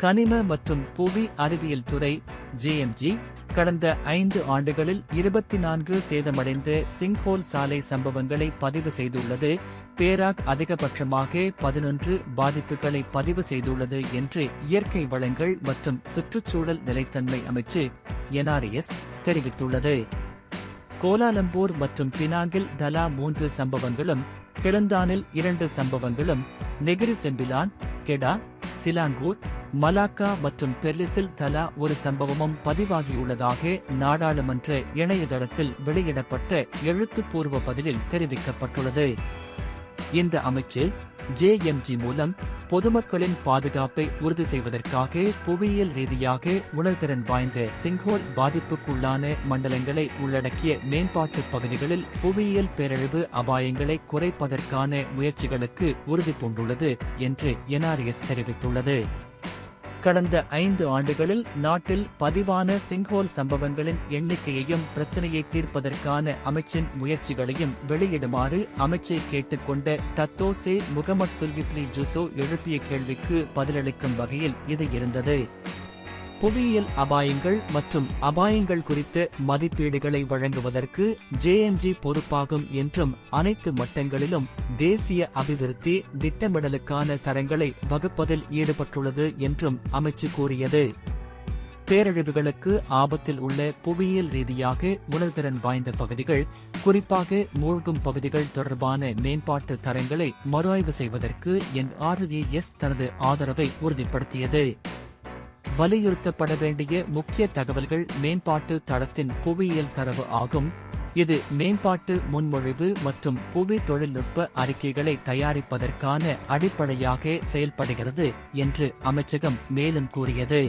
கனிம மற்றும் புவி அறிவியல் துறை JMG கடந்த 5 ஆண்டுகளில் 24 சேதமடைந்த சிங்ஹோல் சாலை சம்பவங்களை பதிவு செய்துள்ளது. பேராக் அதிகபட்சமாக 11 பாதிப்புகளை பதிவு செய்துள்ளது என்று இயற்கை வளங்கள் மற்றும் சுற்றுச்சூழல் நிலைத்தன்மை அமைச்சு NRS தெரிவித்துள்ளது. கோலாலம்பூர் மற்றும் பினாங்கில் தலா 3 சம்பவங்களும், கிளந்தானில் 2 சம்பவங்களும், நெகிரி செம்பிலான், கெடா, சிலாங்கூர், மலாக்கா மற்றும் பெர்லிஸில் தலா ஒரு சம்பவமும் பதிவாகியுள்ளதாக நாடாளுமன்ற இணையதளத்தில் வெளியிடப்பட்ட எழுத்துப்பூர்வ பதிலில் தெரிவிக்கப்பட்டுள்ளது. இந்த அமைச்சு JMG மூலம் பொதுமக்களின் பாதுகாப்பை உறுதி செய்வதற்காக புவியியல் ரீதியாக உணர்திறன் வாய்ந்த சிங்ஹோல் பாதிப்புக்குள்ளான மண்டலங்களை உள்ளடக்கிய மேம்பாட்டு பகுதிகளில் புவியியல் பேரழிவு அபாயங்களை குறைப்பதற்கான முயற்சிகளுக்கு உறுதி பூண்டுள்ளது என்று NRS தெரிவித்துள்ளது. கடந்த 5 ஆண்டுகளில் நாட்டில் பதிவான சிங்ஹோல் சம்பவங்களின் எண்ணிக்கையையும் பிரச்சினையை தீர்ப்பதற்கான அமைச்சின் முயற்சிகளையும் வெளியிடுமாறு அமைச்சை கேட்டுக்கொண்ட டத்தோசே முகமட் சுல்கிப்லி ஜூசோ எழுப்பிய கேள்விக்கு பதிலளிக்கும் வகையில் இது இருந்தது. புவியியல் அபாயங்கள் மற்றும் அபாயங்கள் குறித்த மதிப்பீடுகளை வழங்குவதற்கு JMG பொறுப்பாகும் என்றும் அனைத்து மட்டங்களிலும் தேசிய அபிவிருத்தி திட்டமிடலுக்கான தரங்களை வகுப்பதில் ஈடுபட்டுள்ளது என்றும் அமைச்சு கூறியது. பேரழிவுகளுக்கு ஆபத்தில் உள்ள புவியியல் ரீதியாக உணர்திறன் வாய்ந்த பகுதிகள், குறிப்பாக மூழ்கும் பகுதிகள் தொடர்பான மேம்பாட்டு தரங்களை மறுஆய்வு செய்வதற்கு NRES தனது ஆதரவை உறுதிப்படுத்தியது. வலியுறுத்தப்பட வேண்டிய முக்கிய தகவல்கள் மேம்பாட்டு தளத்தின் புவியியல் தரவு ஆகும். இது மேம்பாட்டு முன்மொழிவு மற்றும் புவி தொழில்நுட்ப அறிக்கைகளை தயாரிப்பதற்கான அடிப்படையாக செயல்படுகிறது என்று அமைச்சகம் மேலும் கூறியது.